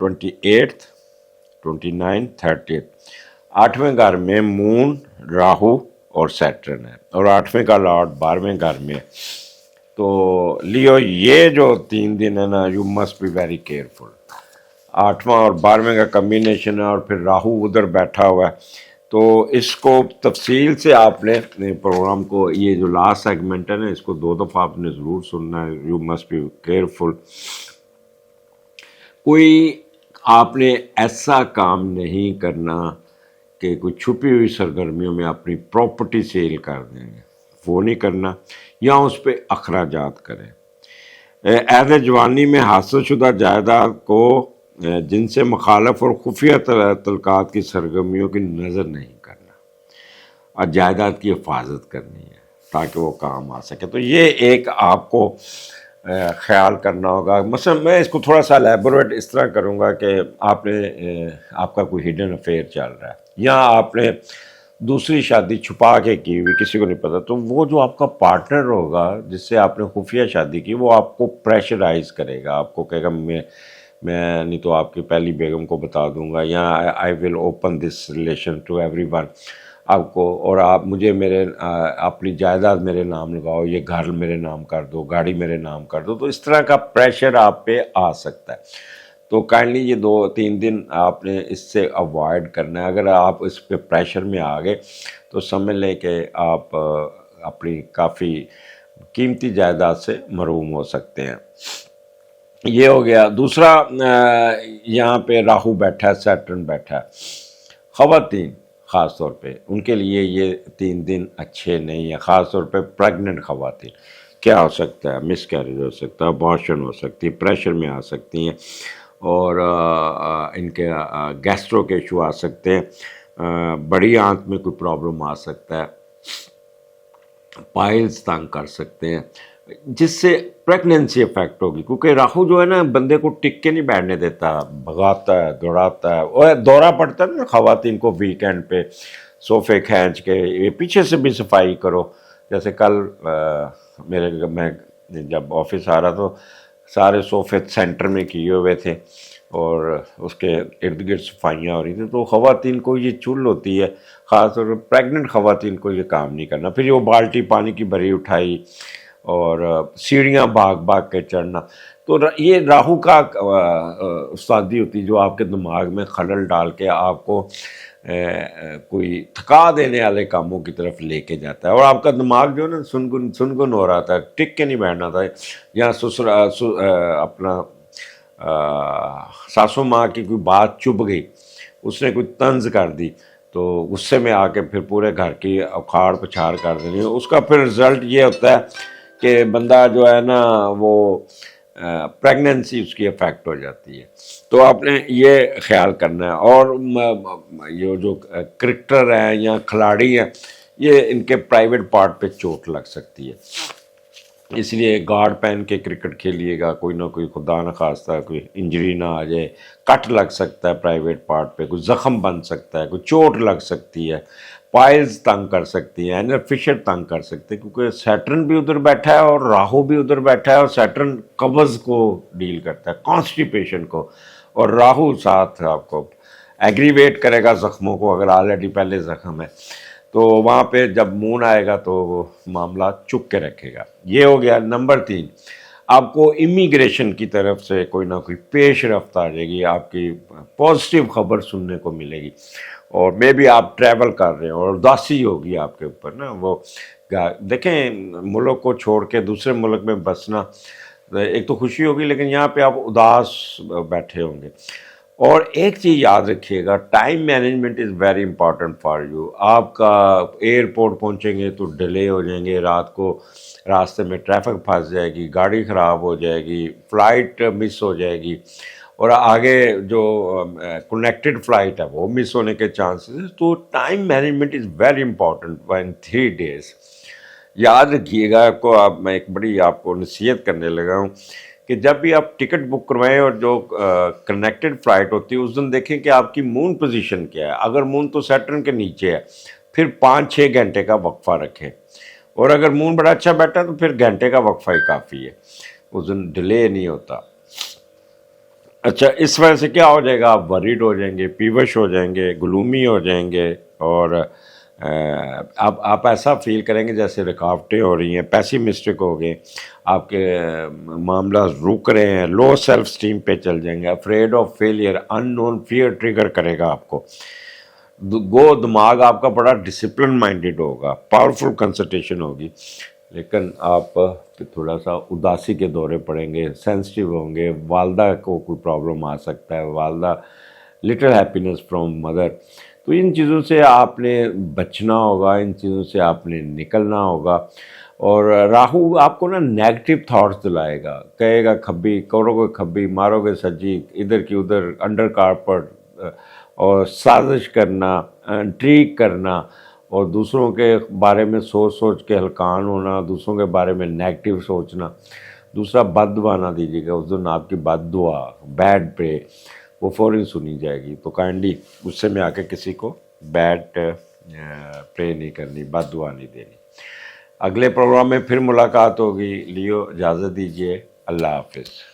28th, 29th, 30th। 8वें घर में moon, Rahu और सैटर्न है, और 8वें का लॉर्ड 12वें घर में। तो लियो, ये जो 3 दिन है ना, you must be very careful. 8वां और 12वें का कम्बिनेशन है, और फिर राहु उधर बैठा हुआ है। तो इसको तफसील से आपने प्रोग्राम को, ये जो लास्ट सेगमेंट है ना, इसको 2 दफ़ा आपने ज़रूर सुनना है। You must be careful. कोई आपने ऐसा काम नहीं करना कि कोई छुपी हुई सरगर्मियों में अपनी प्रॉपर्टी सेल कर देंगे, वो नहीं करना, या उस पर अखराजात करें। ऐद जवानी में हासिल शुदा जायदाद को जिनसे मुखालफ और खुफिया तलकात की सरगर्मियों की नज़र नहीं करना, और जायदाद की हिफाजत करनी है ताकि वो काम आ सके। तो ये एक आपको ख्याल करना होगा। मसलन मैं इसको थोड़ा सा एलैबोरेट इस तरह करूँगा कि आपका कोई हिडन अफेयर चल रहा है, या आपने दूसरी शादी छुपा के की हुई, किसी को नहीं पता, तो वो जो आपका पार्टनर होगा जिससे आपने खुफिया शादी की, वो आपको प्रेशराइज करेगा, आपको कहेगा मैं नहीं तो आपकी पहली बेगम को बता दूंगा, या I will open this relation to everyone आपको, और आप मुझे अपनी जायदाद मेरे नाम लगाओ, ये घर मेरे नाम कर दो, गाड़ी मेरे नाम कर दो। तो इस तरह का प्रेशर आप पे आ सकता है। तो काइंडली ये 2-3 दिन आपने इससे अवॉइड करना है। अगर आप इस पे प्रेशर में आ गए तो समझ लें कि आप अपनी काफ़ी कीमती जायदाद से महरूम हो सकते हैं। ये हो गया। दूसरा, यहाँ पे राहु बैठा है, सैटर्न बैठा है। ख़वातीन ख़ास तौर पे उनके लिए ये 3 दिन अच्छे नहीं है, ख़ास तौर पे प्रेग्नेंट ख़वातीन। क्या हो सकता है? मिस कैरेज हो सकता है, अबॉर्शन हो सकती है, प्रेशर में आ सकती हैं, और इनके गैस्ट्रो के इशू आ सकते हैं, बड़ी आंत में कोई प्रॉब्लम आ सकता है, पाइल्स तंग कर सकते हैं, जिससे प्रेगनेंसी इफेक्ट होगी। क्योंकि राहु जो है ना, बंदे को टिक के नहीं बैठने देता, भगाता है, दौड़ाता है। और दौरा पड़ता है ना ख़वातीन को वीकेंड पे, सोफ़े खींच के, ये पीछे से भी सफाई करो। जैसे कल मैं जब ऑफिस आ रहा तो सारे सोफ़े सेंटर में किए हुए थे, और उसके इर्द गिर्द सफाइयाँ हो रही थी। तो ख़वातीन को ये चुल होती है, ख़ास तौर पर प्रेग्नेंट ख़वातीन को ये काम नहीं करना। फिर वो बाल्टी पानी की भरी उठाई, और सीढ़ियाँ भाग भाग के चढ़ना। तो ये राहु का उस्तादी होती है, जो आपके दिमाग में खलल डाल के आपको कोई थका देने वाले कामों की तरफ लेके जाता है, और आपका दिमाग जो है ना सुनगुन हो रहा था, टिक के नहीं बैठना था। या अपना सासू माँ की कोई बात चुभ गई, उसने कोई तंज कर दी, तो गुस्से में आके फिर पूरे घर की उखाड़ पछाड़ कर देनी। उसका फिर रिज़ल्ट ये होता है कि बंदा जो है ना, वो प्रेगनेंसी उसकी अफेक्ट हो जाती है। तो आपने ये ख्याल करना है। और ये जो क्रिकेटर हैं या खिलाड़ी हैं, ये इनके प्राइवेट पार्ट पे चोट लग सकती है, इसलिए गार्ड पहन के क्रिकेट खेलिएगा। कोई ना कोई खुदा न खास्ता कोई इंजरी ना आ जाए, कट लग सकता है प्राइवेट पार्ट पे, कोई ज़ख़म बन सकता है, कोई चोट लग सकती है, पाइल्स तंग कर सकती हैं, एनर फिशर तंग कर सकते हैं, क्योंकि सैटर्न भी उधर बैठा है और राहु भी उधर बैठा है। और सैटर्न कब्ज़ को डील करता है, कॉन्स्टिपेशन को, और राहु साथ आपको एग्रीवेट करेगा ज़ख्मों को, अगर ऑलरेडी पहले ज़ख्म है। तो वहाँ पे जब मून आएगा तो वो मामला चुक के रखेगा। ये हो गया। नंबर 3, आपको इमिग्रेशन की तरफ से कोई ना कोई पेश रफ्त आ जाएगी, आपकी पॉजिटिव खबर सुनने को मिलेगी, और मे बी आप ट्रैवल कर रहे हो और उदासी होगी आपके ऊपर ना। वो देखें, मुल्क को छोड़ के दूसरे मुल्क में बसना, एक तो खुशी होगी, लेकिन यहाँ पे आप उदास बैठे होंगे। और एक चीज़ याद रखिएगा, time management is very important for you. आपका एयरपोर्ट पहुँचेंगे तो डिले हो जाएंगे, रात को रास्ते में ट्रैफिक फंस जाएगी, गाड़ी ख़राब हो जाएगी, फ़्लाइट मिस हो जाएगी, और आगे जो कनेक्टेड फ़्लाइट है वो मिस होने के चांसेस। तो time management is very important in 3 days। याद रखिएगा। मैं एक बड़ी आपको नसीहत करने लगा हूँ कि जब भी आप टिकट बुक करवाएं और जो कनेक्टेड फ़्लाइट होती है, उस दिन देखें कि आपकी मून पोजीशन क्या है। अगर मून तो सैटर्न के नीचे है, फिर 5-6 घंटे का वक्फा रखें, और अगर मून बड़ा अच्छा बैठा तो फिर घंटे का वक्फा ही काफ़ी है, उस दिन डिले नहीं होता। اچھا، اس وجہ سے کیا ہو جائے گا؟ آپ وریڈ ہو جائیں گے، پیوش ہو جائیں گے، گلومی ہو جائیں گے، اور آپ ایسا فیل کریں گے جیسے رکاوٹیں ہو رہی ہیں، پیسیمسٹک ہو گئے، آپ کے معاملہ رک رہے ہیں، لو سیلف اسٹیم پہ چل جائیں گے، afraid of failure, unknown fear trigger کرے گا آپ کو. دماغ آپ کا بڑا ڈسپلن مائنڈڈ ہوگا، پاورفل کنسنٹریشن ہوگی، لیکن آپ پھر تھوڑا سا اداسی کے دورے پڑیں گے، سینسٹیو ہوں گے، والدہ کو کوئی پرابلم آ سکتا ہے، والدہ لٹل ہیپینس فرام مدر. تو ان چیزوں سے آپ نے بچنا ہوگا، ان چیزوں سے آپ نے نکلنا ہوگا. اور راہو آپ کو نا نیگیٹو تھاٹس دلائے گا، کہے گا کھبی کرو گے، کھبی مارو گے سجی، ادھر کی ادھر، انڈر کارپٹ، اور سازش کرنا، انٹریگ کرنا، اور دوسروں کے بارے میں سوچ سوچ کے ہلکان ہونا، دوسروں کے بارے میں نیگیٹو سوچنا. دوسرا بد دعا نہ دیجیے گا، اس دن آپ کی بد دعا، بیڈ پرے، وہ فوراً سنی جائے گی. تو کائنڈلی غصے میں آ کے کسی کو بیڈ پرے نہیں کرنی، بد دعا نہیں دینی. اگلے پروگرام میں پھر ملاقات ہوگی. لیو اجازت دیجیے، اللہ حافظ.